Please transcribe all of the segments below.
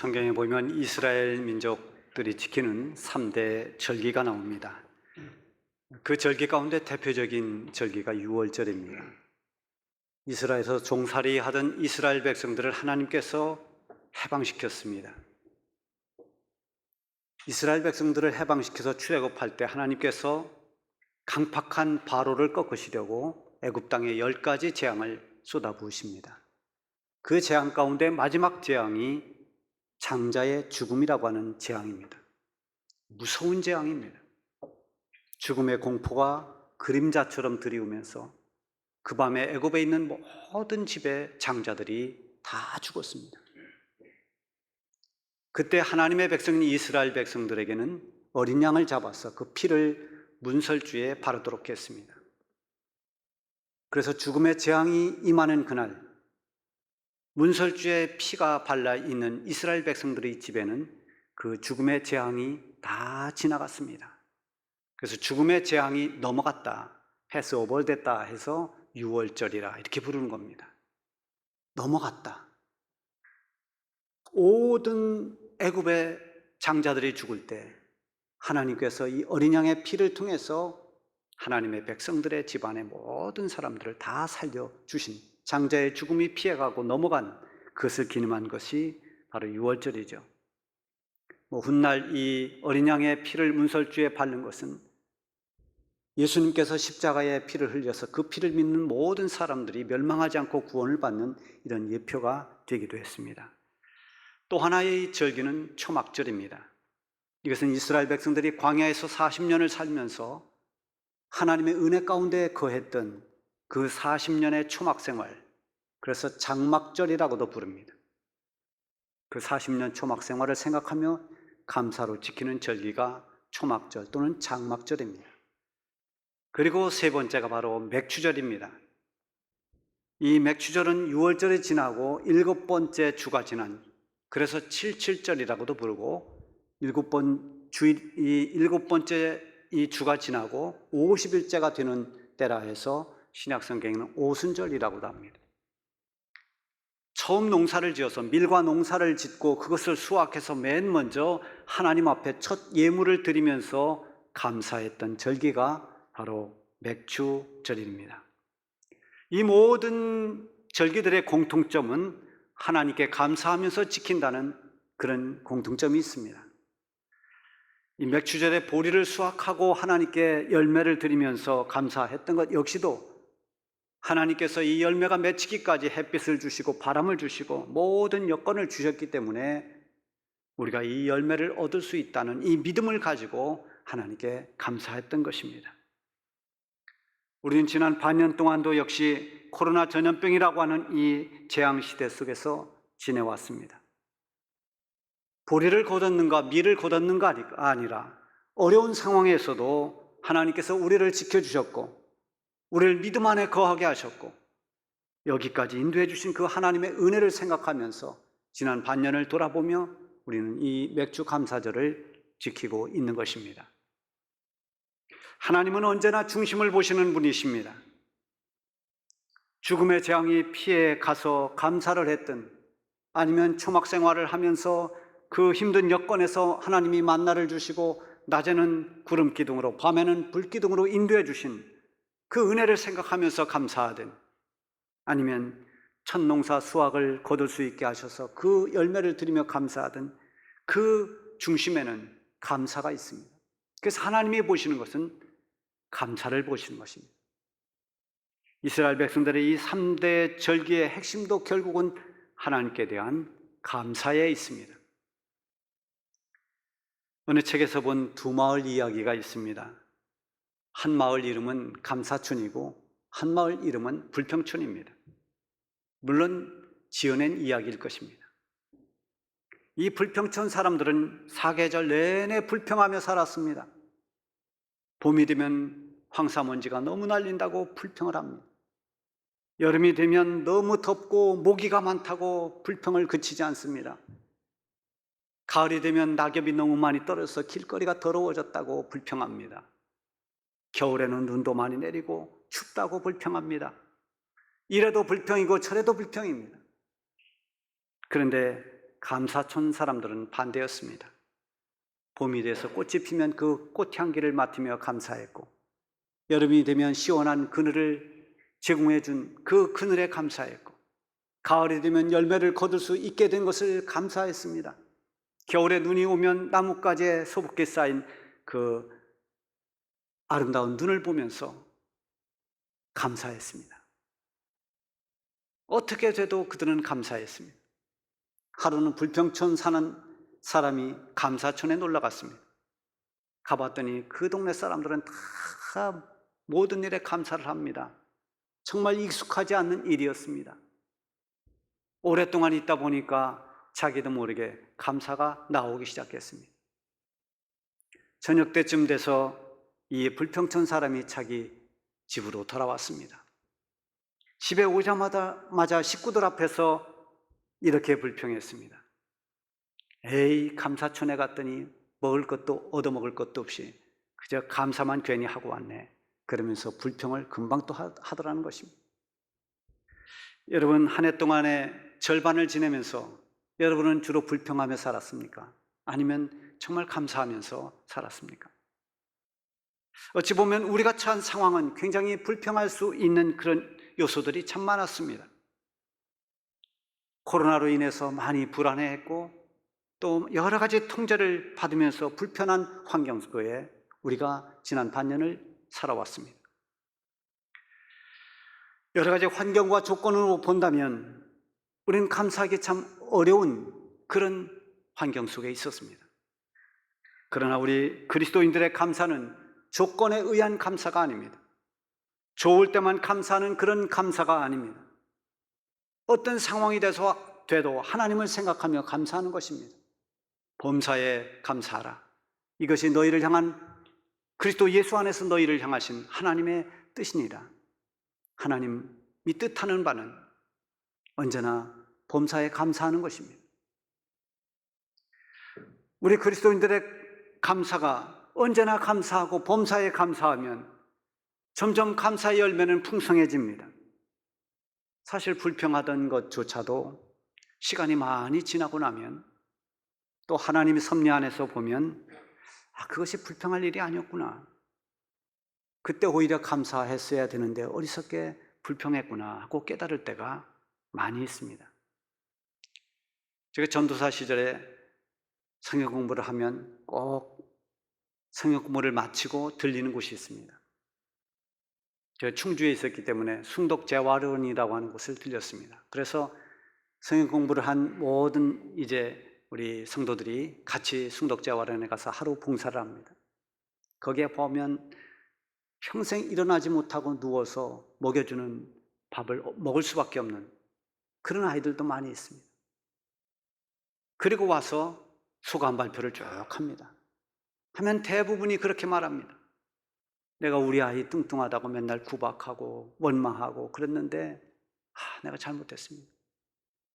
성경에 보면 이스라엘 민족들이 지키는 3대 절기가 나옵니다. 그 절기 가운데 대표적인 절기가 유월절입니다. 이스라엘에서 종살이 하던 이스라엘 백성들을 하나님께서 해방시켰습니다. 이스라엘 백성들을 해방시켜서 출애굽할 때 하나님께서 강팍한 바로를 꺾으시려고 애굽 땅에 10가지 재앙을 쏟아부으십니다. 그 재앙 가운데 마지막 재앙이 장자의 죽음이라고 하는 재앙입니다. 무서운 재앙입니다. 죽음의 공포가 그림자처럼 드리우면서 그 밤에 애굽에 있는 모든 집의 장자들이 다 죽었습니다. 그때 하나님의 백성인 이스라엘 백성들에게는 어린 양을 잡아서 그 피를 문설주에 바르도록 했습니다. 그래서 죽음의 재앙이 임하는 그날 문설주에 피가 발라 있는 이스라엘 백성들의 집에는 그 죽음의 재앙이 다 지나갔습니다. 그래서 죽음의 재앙이 넘어갔다, 패스오버됐다 해서 유월절이라 이렇게 부르는 겁니다. 넘어갔다. 모든 애굽의 장자들이 죽을 때 하나님께서 이 어린 양의 피를 통해서 하나님의 백성들의 집안의 모든 사람들을 다 살려주신, 장자의 죽음이 피해가고 넘어간 그것을 기념한 것이 바로 유월절이죠. 훗날 이 어린 양의 피를 문설주에 바른 것은 예수님께서 십자가의 피를 흘려서 그 피를 믿는 모든 사람들이 멸망하지 않고 구원을 받는 이런 예표가 되기도 했습니다. 또 하나의 절기는 초막절입니다. 이것은 이스라엘 백성들이 광야에서 40년을 살면서 하나님의 은혜 가운데 거했던 그 40년의 초막생활, 그래서 장막절이라고도 부릅니다. 그 40년 초막생활을 생각하며 감사로 지키는 절기가 초막절 또는 장막절입니다. 그리고 세 번째가 바로 맥추절입니다. 이 맥추절은 유월절이 지나고 7번째 주가 지난, 그래서 77절이라고도 부르고 이 7번째 이 주가 지나고 50일째가 되는 때라 해서 신약성경에는 오순절이라고도 합니다. 처음 농사를 지어서 밀과 농사를 짓고 그것을 수확해서 맨 먼저 하나님 앞에 첫 예물을 드리면서 감사했던 절기가 바로 맥추절입니다. 이 모든 절기들의 공통점은 하나님께 감사하면서 지킨다는 그런 공통점이 있습니다. 이 맥추절에 보리를 수확하고 하나님께 열매를 드리면서 감사했던 것 역시도 하나님께서 이 열매가 맺히기까지 햇빛을 주시고 바람을 주시고 모든 여건을 주셨기 때문에 우리가 이 열매를 얻을 수 있다는 이 믿음을 가지고 하나님께 감사했던 것입니다. 우리는 지난 반년 동안도 역시 코로나 전염병이라고 하는 이 재앙시대 속에서 지내왔습니다. 보리를 거뒀는가 밀을 거뒀는가 아니라 어려운 상황에서도 하나님께서 우리를 지켜주셨고 우리를 믿음 안에 거하게 하셨고 여기까지 인도해 주신 그 하나님의 은혜를 생각하면서 지난 반년을 돌아보며 우리는 이 맥주 감사절을 지키고 있는 것입니다. 하나님은 언제나 중심을 보시는 분이십니다. 죽음의 재앙이 피해 가서 감사를 했든 아니면 초막 생활을 하면서 그 힘든 여건에서 하나님이 만나를 주시고 낮에는 구름 기둥으로 밤에는 불 기둥으로 인도해 주신 그 은혜를 생각하면서 감사하든 아니면 첫 농사 수확을 거둘 수 있게 하셔서 그 열매를 드리며 감사하든 그 중심에는 감사가 있습니다. 그래서 하나님이 보시는 것은 감사를 보시는 것입니다. 이스라엘 백성들의 이 3대 절기의 핵심도 결국은 하나님께 대한 감사에 있습니다. 어느 책에서 본 두 마을 이야기가 있습니다. 한 마을 이름은 감사촌이고 한 마을 이름은 불평촌입니다. 물론 지어낸 이야기일 것입니다. 이 불평촌 사람들은 사계절 내내 불평하며 살았습니다. 봄이 되면 황사먼지가 너무 날린다고 불평을 합니다. 여름이 되면 너무 덥고 모기가 많다고 불평을 그치지 않습니다. 가을이 되면 낙엽이 너무 많이 떨어져서 길거리가 더러워졌다고 불평합니다. 겨울에는 눈도 많이 내리고 춥다고 불평합니다. 이래도 불평이고 저래도 불평입니다. 그런데 감사촌 사람들은 반대였습니다. 봄이 돼서 꽃이 피면 그 꽃향기를 맡으며 감사했고, 여름이 되면 시원한 그늘을 제공해 준 그 그늘에 감사했고, 가을이 되면 열매를 거둘 수 있게 된 것을 감사했습니다. 겨울에 눈이 오면 나뭇가지에 소복게 쌓인 그 아름다운 눈을 보면서 감사했습니다. 어떻게 돼도 그들은 감사했습니다. 하루는 불평촌 사는 사람이 감사촌에 놀러 갔습니다. 가봤더니 그 동네 사람들은 다 모든 일에 감사를 합니다. 정말 익숙하지 않는 일이었습니다. 오랫동안 있다 보니까 자기도 모르게 감사가 나오기 시작했습니다. 저녁 때쯤 돼서 이 불평촌 사람이 자기 집으로 돌아왔습니다. 집에 오자마자 식구들 앞에서 이렇게 불평했습니다. 에이, 감사촌에 갔더니 먹을 것도 얻어먹을 것도 없이 그저 감사만 괜히 하고 왔네. 그러면서 불평을 금방 또 하더라는 것입니다. 여러분, 한 해 동안의 절반을 지내면서 여러분은 주로 불평하며 살았습니까? 아니면 정말 감사하면서 살았습니까? 어찌 보면 우리가 처한 상황은 굉장히 불평할 수 있는 그런 요소들이 참 많았습니다. 코로나로 인해서 많이 불안해했고, 또 여러 가지 통제를 받으면서 불편한 환경 속에 우리가 지난 반년을 살아왔습니다. 여러 가지 환경과 조건으로 본다면 우리는 감사하기 참 어려운 그런 환경 속에 있었습니다. 그러나 우리 그리스도인들의 감사는 조건에 의한 감사가 아닙니다. 좋을 때만 감사하는 그런 감사가 아닙니다. 어떤 상황이 돼도 하나님을 생각하며 감사하는 것입니다. 범사에 감사하라. 이것이 너희를 향한 그리스도 예수 안에서 너희를 향하신 하나님의 뜻이니라. 하나님이 뜻하는 바는 언제나 범사에 감사하는 것입니다. 우리 그리스도인들의 감사가 언제나 감사하고 범사에 감사하면 점점 감사의 열매는 풍성해집니다. 사실 불평하던 것조차도 시간이 많이 지나고 나면 또 하나님의 섭리 안에서 보면 그것이 불평할 일이 아니었구나. 그때 오히려 감사했어야 되는데 어리석게 불평했구나 하고 깨달을 때가 많이 있습니다. 제가 전도사 시절에 성경 공부를 하면 꼭 성경 공부를 마치고 들리는 곳이 있습니다. 제가 충주에 있었기 때문에 숭독재활원이라고 하는 곳을 들렸습니다. 그래서 성경 공부를 한 모든 이제 우리 성도들이 같이 숭독재활원에 가서 하루 봉사를 합니다. 거기에 보면 평생 일어나지 못하고 누워서 먹여주는 밥을 먹을 수밖에 없는 그런 아이들도 많이 있습니다. 그리고 와서 소감 발표를 쭉 합니다. 하면 대부분이 그렇게 말합니다. 내가 우리 아이 뚱뚱하다고 맨날 구박하고 원망하고 그랬는데 내가 잘못했습니다.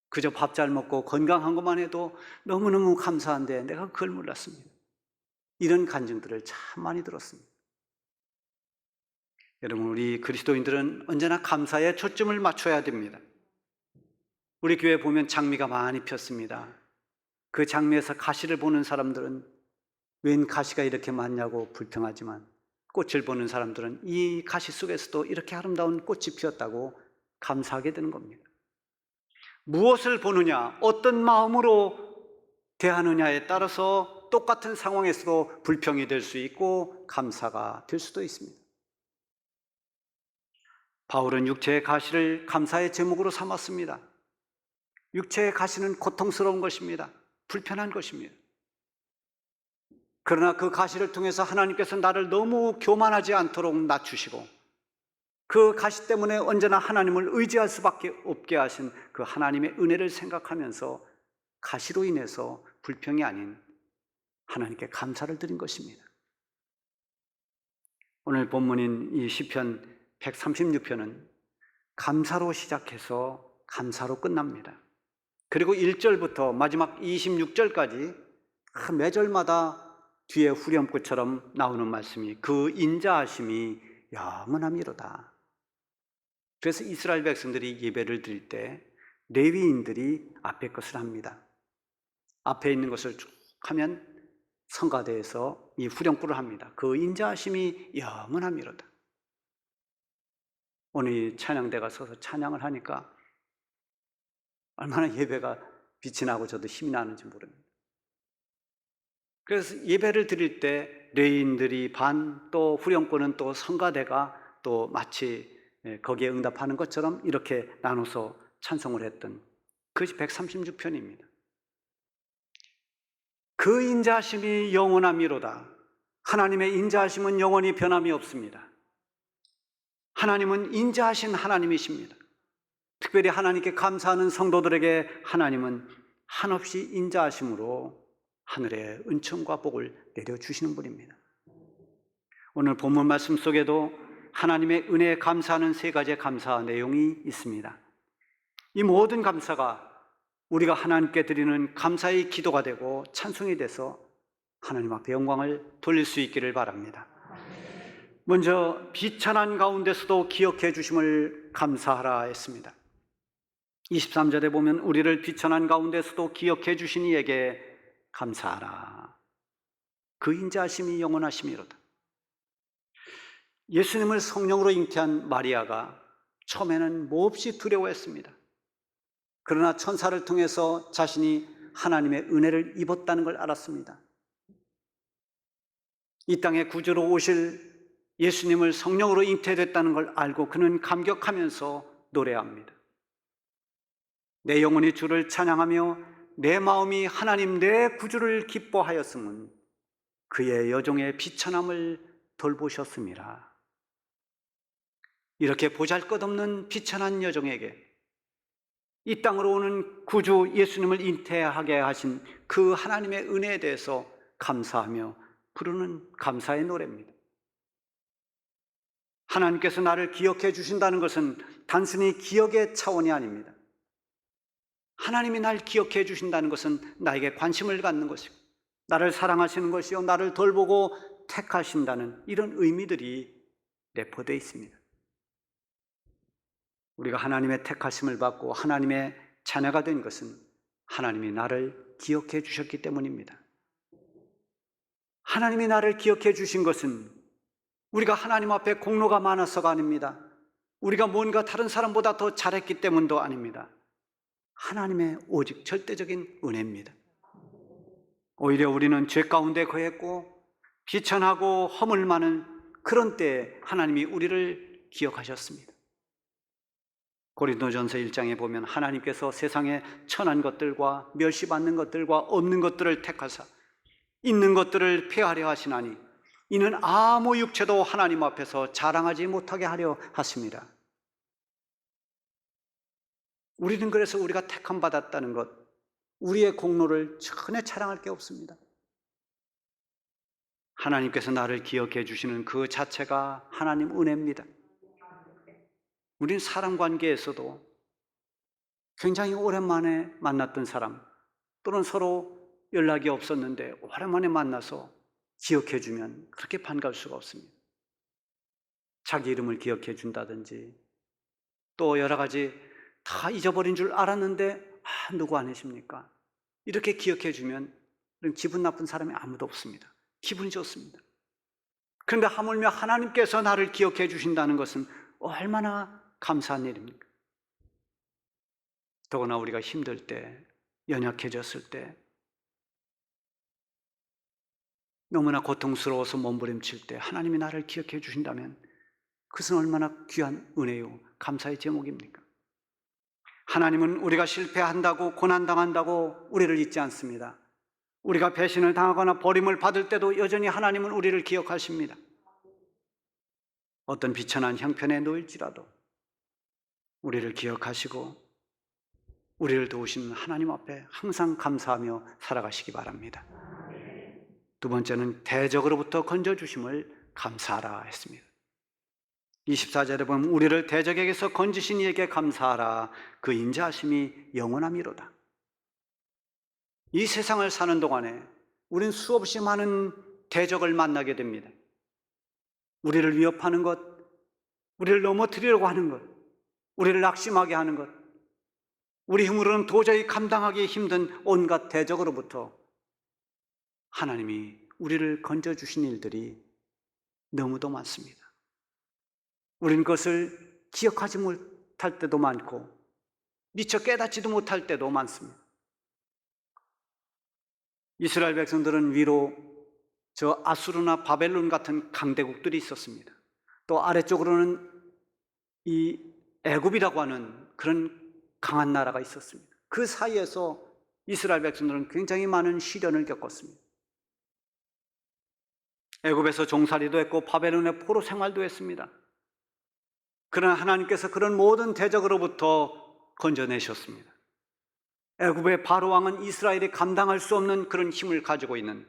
그저 밥 잘 먹고 건강한 것만 해도 너무너무 감사한데 내가 그걸 몰랐습니다. 이런 간증들을 참 많이 들었습니다. 여러분, 우리 그리스도인들은 언제나 감사에 초점을 맞춰야 됩니다. 우리 교회 보면 장미가 많이 폈습니다. 그 장미에서 가시를 보는 사람들은 웬 가시가 이렇게 많냐고 불평하지만 꽃을 보는 사람들은 이 가시 속에서도 이렇게 아름다운 꽃이 피었다고 감사하게 되는 겁니다. 무엇을 보느냐, 어떤 마음으로 대하느냐에 따라서 똑같은 상황에서도 불평이 될 수 있고 감사가 될 수도 있습니다. 바울은 육체의 가시를 감사의 제목으로 삼았습니다. 육체의 가시는 고통스러운 것입니다. 불편한 것입니다. 그러나 그 가시를 통해서 하나님께서 나를 너무 교만하지 않도록 낮추시고 그 가시 때문에 언제나 하나님을 의지할 수밖에 없게 하신 그 하나님의 은혜를 생각하면서 가시로 인해서 불평이 아닌 하나님께 감사를 드린 것입니다. 오늘 본문인 이 시편 136편은 감사로 시작해서 감사로 끝납니다. 그리고 1절부터 마지막 26절까지 매절마다 뒤에 후렴구처럼 나오는 말씀이 그 인자하심이 영원함이로다. 그래서 이스라엘 백성들이 예배를 드릴 때 레위인들이 앞에 것을 합니다. 앞에 있는 것을 쭉 하면 성가대에서 이 후렴구를 합니다. 그 인자하심이 영원함이로다. 오늘 이 찬양대가 서서 찬양을 하니까 얼마나 예배가 빛이 나고 저도 힘이 나는지 모릅니다. 그래서 예배를 드릴 때 레인들이 반, 또 후렴구는 또 성가대가 또 마치 거기에 응답하는 것처럼 이렇게 나눠서 찬송을 했던 그것이 136편입니다. 그 인자하심이 영원함이로다. 하나님의 인자하심은 영원히 변함이 없습니다. 하나님은 인자하신 하나님이십니다. 특별히 하나님께 감사하는 성도들에게 하나님은 한없이 인자하심으로 하늘의 은총과 복을 내려주시는 분입니다. 오늘 본문 말씀 속에도 하나님의 은혜에 감사하는 세 가지의 감사 내용이 있습니다. 이 모든 감사가 우리가 하나님께 드리는 감사의 기도가 되고 찬송이 돼서 하나님 앞에 영광을 돌릴 수 있기를 바랍니다. 먼저 비천한 가운데서도 기억해 주심을 감사하라 했습니다. 23절에 보면 우리를 비천한 가운데서도 기억해 주신 이에게 감사하라. 그 인자하심이 영원하심이로다. 예수님을 성령으로 잉태한 마리아가 처음에는 몹시 두려워했습니다. 그러나 천사를 통해서 자신이 하나님의 은혜를 입었다는 걸 알았습니다. 이 땅에 구주로 오실 예수님을 성령으로 잉태됐다는 걸 알고 그는 감격하면서 노래합니다. 내 영혼이 주를 찬양하며 내 마음이 하나님 내 구주를 기뻐하였음은 그의 여종의 비천함을 돌보셨음이라. 이렇게 보잘것없는 비천한 여종에게 이 땅으로 오는 구주 예수님을 잉태하게 하신 그 하나님의 은혜에 대해서 감사하며 부르는 감사의 노래입니다. 하나님께서 나를 기억해 주신다는 것은 단순히 기억의 차원이 아닙니다. 하나님이 날 기억해 주신다는 것은 나에게 관심을 갖는 것이고 나를 사랑하시는 것이요 나를 돌보고 택하신다는 이런 의미들이 내포되어 있습니다. 우리가 하나님의 택하심을 받고 하나님의 자녀가 된 것은 하나님이 나를 기억해 주셨기 때문입니다. 하나님이 나를 기억해 주신 것은 우리가 하나님 앞에 공로가 많아서가 아닙니다. 우리가 뭔가 다른 사람보다 더 잘했기 때문도 아닙니다. 하나님의 오직 절대적인 은혜입니다. 오히려 우리는 죄 가운데 거했고 비천하고 허물 많은 그런 때에 하나님이 우리를 기억하셨습니다. 고린도전서 1장에 보면 하나님께서 세상에 천한 것들과 멸시받는 것들과 없는 것들을 택하사 있는 것들을 폐하려 하시나니 이는 아무 육체도 하나님 앞에서 자랑하지 못하게 하려 하십니다. 우리는 그래서 우리가 택함 받았다는 것, 우리의 공로를 전혀 자랑할 게 없습니다. 하나님께서 나를 기억해 주시는 그 자체가 하나님 은혜입니다. 우리는 사람 관계에서도 굉장히 오랜만에 만났던 사람 또는 서로 연락이 없었는데 오랜만에 만나서 기억해 주면 그렇게 반가울 수가 없습니다. 자기 이름을 기억해 준다든지 또 여러 가지 다 잊어버린 줄 알았는데 누구 아니십니까? 이렇게 기억해 주면 기분 나쁜 사람이 아무도 없습니다. 기분이 좋습니다. 그런데 하물며 하나님께서 나를 기억해 주신다는 것은 얼마나 감사한 일입니까? 더구나 우리가 힘들 때, 연약해졌을 때, 너무나 고통스러워서 몸부림칠 때 하나님이 나를 기억해 주신다면 그것은 얼마나 귀한 은혜요, 감사의 제목입니까? 하나님은 우리가 실패한다고 고난당한다고 우리를 잊지 않습니다. 우리가 배신을 당하거나 버림을 받을 때도 여전히 하나님은 우리를 기억하십니다. 어떤 비천한 형편에 놓일지라도 우리를 기억하시고 우리를 도우시는 하나님 앞에 항상 감사하며 살아가시기 바랍니다. 두 번째는 대적으로부터 건져주심을 감사하라 했습니다. 24절에 보면 우리를 대적에게서 건지신 이에게 감사하라. 그 인자하심이 영원함이로다. 이 세상을 사는 동안에 우리는 수없이 많은 대적을 만나게 됩니다. 우리를 위협하는 것, 우리를 넘어뜨리려고 하는 것, 우리를 낙심하게 하는 것, 우리 힘으로는 도저히 감당하기 힘든 온갖 대적으로부터 하나님이 우리를 건져주신 일들이 너무도 많습니다. 우리는 그것을 기억하지 못할 때도 많고 미처 깨닫지도 못할 때도 많습니다. 이스라엘 백성들은 위로 저 아수르나 바벨론 같은 강대국들이 있었습니다. 또 아래쪽으로는 이 애굽이라고 하는 그런 강한 나라가 있었습니다. 그 사이에서 이스라엘 백성들은 굉장히 많은 시련을 겪었습니다. 애굽에서 종살이도 했고 바벨론의 포로 생활도 했습니다. 그러나 하나님께서 그런 모든 대적으로부터 건져내셨습니다. 애굽의 바로 왕은 이스라엘이 감당할 수 없는 그런 힘을 가지고 있는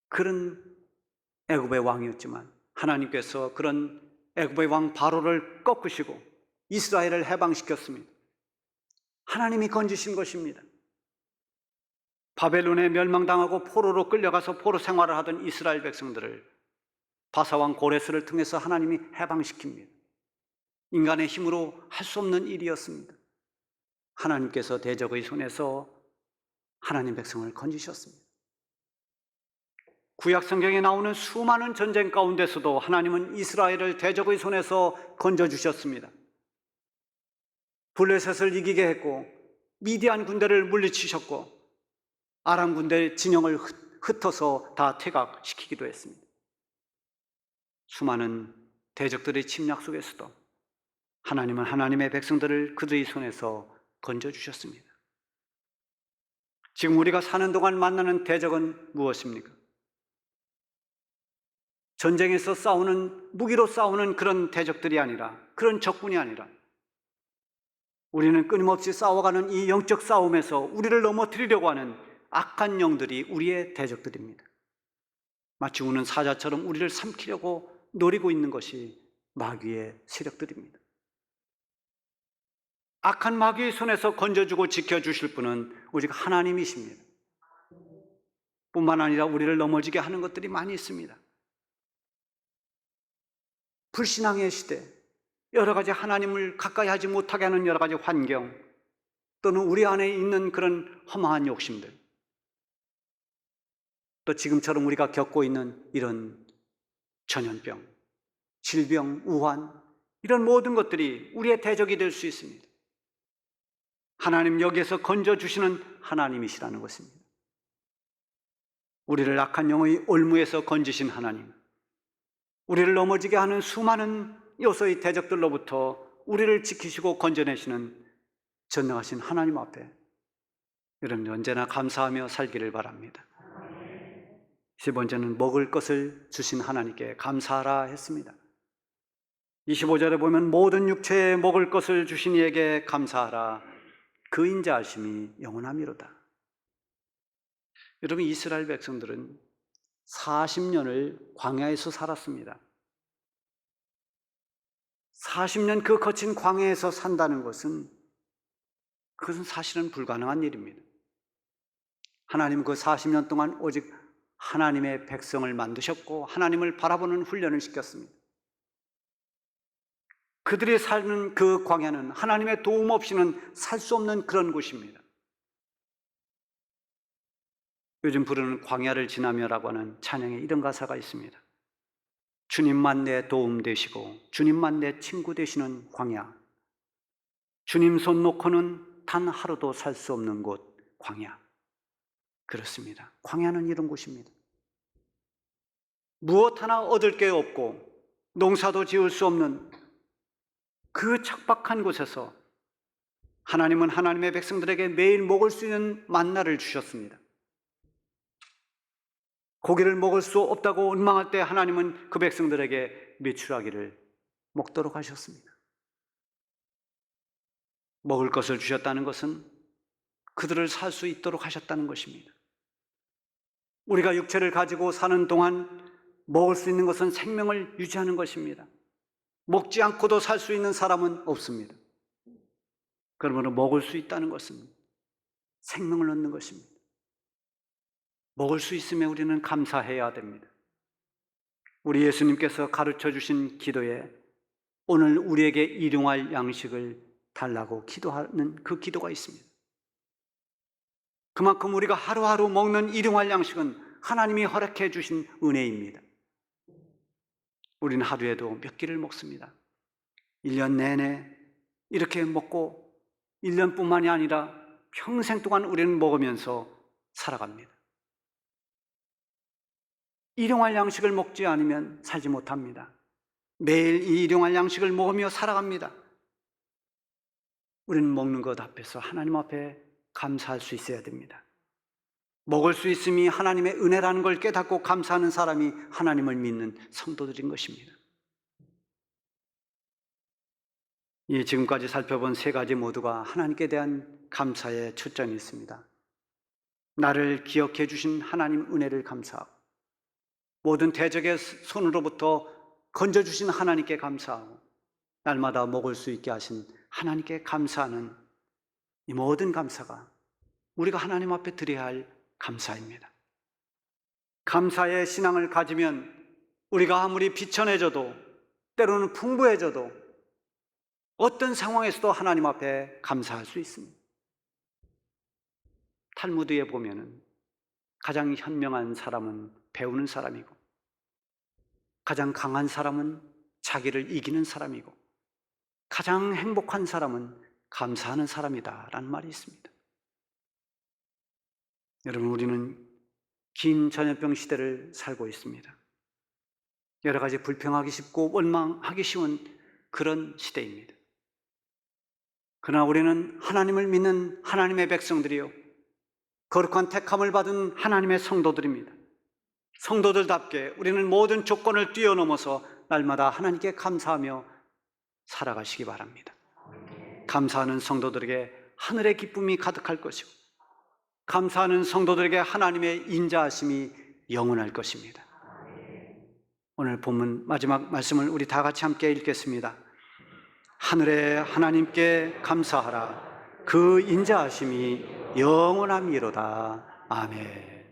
그런 애굽의 왕이었지만 하나님께서 그런 애굽의 왕 바로를 꺾으시고 이스라엘을 해방시켰습니다. 하나님이 건지신 것입니다. 바벨론에 멸망당하고 포로로 끌려가서 포로 생활을 하던 이스라엘 백성들을 바사왕 고레스를 통해서 하나님이 해방시킵니다. 인간의 힘으로 할 수 없는 일이었습니다. 하나님께서 대적의 손에서 하나님 백성을 건지셨습니다. 구약 성경에 나오는 수많은 전쟁 가운데서도 하나님은 이스라엘을 대적의 손에서 건져주셨습니다. 블레셋을 이기게 했고 미디안 군대를 물리치셨고 아람 군대의 진영을 흩어서 다 퇴각시키기도 했습니다. 수많은 대적들의 침략 속에서도 하나님은 하나님의 백성들을 그들의 손에서 건져주셨습니다. 지금 우리가 사는 동안 만나는 대적은 무엇입니까? 전쟁에서 싸우는, 무기로 싸우는 그런 대적들이 아니라, 그런 적군이 아니라 우리는 끊임없이 싸워가는 이 영적 싸움에서 우리를 넘어뜨리려고 하는 악한 영들이 우리의 대적들입니다. 마치 우는 사자처럼 우리를 삼키려고 노리고 있는 것이 마귀의 세력들입니다. 악한 마귀의 손에서 건져주고 지켜주실 분은 오직 하나님이십니다. 뿐만 아니라 우리를 넘어지게 하는 것들이 많이 있습니다. 불신앙의 시대, 여러 가지 하나님을 가까이 하지 못하게 하는 여러 가지 환경, 또는 우리 안에 있는 그런 허망한 욕심들, 또 지금처럼 우리가 겪고 있는 이런 전염병, 질병, 우환, 이런 모든 것들이 우리의 대적이 될 수 있습니다. 하나님 여기에서 건져주시는 하나님이시라는 것입니다. 우리를 악한 영의 올무에서 건지신 하나님, 우리를 넘어지게 하는 수많은 요소의 대적들로부터 우리를 지키시고 건져내시는 전능하신 하나님 앞에 여러분 언제나 감사하며 살기를 바랍니다. 10번째는 먹을 것을 주신 하나님께 감사하라 했습니다. 25절에 보면 모든 육체에 먹을 것을 주신 이에게 감사하라. 그 인자하심이 영원하미로다. 여러분, 이스라엘 백성들은 40년을 광야에서 살았습니다. 40년 그 거친 광야에서 산다는 것은 그것은 사실은 불가능한 일입니다. 하나님은 그 40년 동안 오직 하나님의 백성을 만드셨고 하나님을 바라보는 훈련을 시켰습니다. 그들이 사는 그 광야는 하나님의 도움 없이는 살 수 없는 그런 곳입니다. 요즘 부르는 광야를 지나며라고 하는 찬양에 이런 가사가 있습니다. 주님만 내 도움 되시고 주님만 내 친구 되시는 광야, 주님 손 놓고는 단 하루도 살 수 없는 곳 광야. 그렇습니다. 광야는 이런 곳입니다. 무엇 하나 얻을 게 없고 농사도 지을 수 없는 그 척박한 곳에서 하나님은 하나님의 백성들에게 매일 먹을 수 있는 만나를 주셨습니다. 고기를 먹을 수 없다고 원망할 때 하나님은 그 백성들에게 메추라기를 먹도록 하셨습니다. 먹을 것을 주셨다는 것은 그들을 살 수 있도록 하셨다는 것입니다. 우리가 육체를 가지고 사는 동안 먹을 수 있는 것은 생명을 유지하는 것입니다. 먹지 않고도 살 수 있는 사람은 없습니다. 그러므로 먹을 수 있다는 것은 생명을 얻는 것입니다. 먹을 수 있으면 우리는 감사해야 됩니다. 우리 예수님께서 가르쳐 주신 기도에 오늘 우리에게 일용할 양식을 달라고 기도하는 그 기도가 있습니다. 그만큼 우리가 하루하루 먹는 일용할 양식은 하나님이 허락해 주신 은혜입니다. 우리는 하루에도 몇 끼를 먹습니다. 1년 내내 이렇게 먹고 1년뿐만이 아니라 평생 동안 우리는 먹으면서 살아갑니다. 일용할 양식을 먹지 않으면 살지 못합니다. 매일 이 일용할 양식을 먹으며 살아갑니다. 우리는 먹는 것 앞에서 하나님 앞에 감사할 수 있어야 됩니다. 먹을 수 있음이 하나님의 은혜라는 걸 깨닫고 감사하는 사람이 하나님을 믿는 성도들인 것입니다. 지금까지 살펴본 세 가지 모두가 하나님께 대한 감사의 초점이 있습니다. 나를 기억해 주신 하나님 은혜를 감사하고, 모든 대적의 손으로부터 건져주신 하나님께 감사하고, 날마다 먹을 수 있게 하신 하나님께 감사하는 이 모든 감사가 우리가 하나님 앞에 드려야 할 감사입니다. 감사의 신앙을 가지면 우리가 아무리 비천해져도, 때로는 풍부해져도 어떤 상황에서도 하나님 앞에 감사할 수 있습니다. 탈무드에 보면은 가장 현명한 사람은 배우는 사람이고, 가장 강한 사람은 자기를 이기는 사람이고, 가장 행복한 사람은 감사하는 사람이다라는 말이 있습니다. 여러분, 우리는 긴 전염병 시대를 살고 있습니다. 여러 가지 불평하기 쉽고 원망하기 쉬운 그런 시대입니다. 그러나 우리는 하나님을 믿는 하나님의 백성들이요, 거룩한 택함을 받은 하나님의 성도들입니다. 성도들답게 우리는 모든 조건을 뛰어넘어서 날마다 하나님께 감사하며 살아가시기 바랍니다. 감사하는 성도들에게 하늘의 기쁨이 가득할 것이고, 감사하는 성도들에게 하나님의 인자하심이 영원할 것입니다. 오늘 본문 마지막 말씀을 우리 다 같이 함께 읽겠습니다. 하늘의 하나님께 감사하라. 그 인자하심이 영원함이로다. 아멘.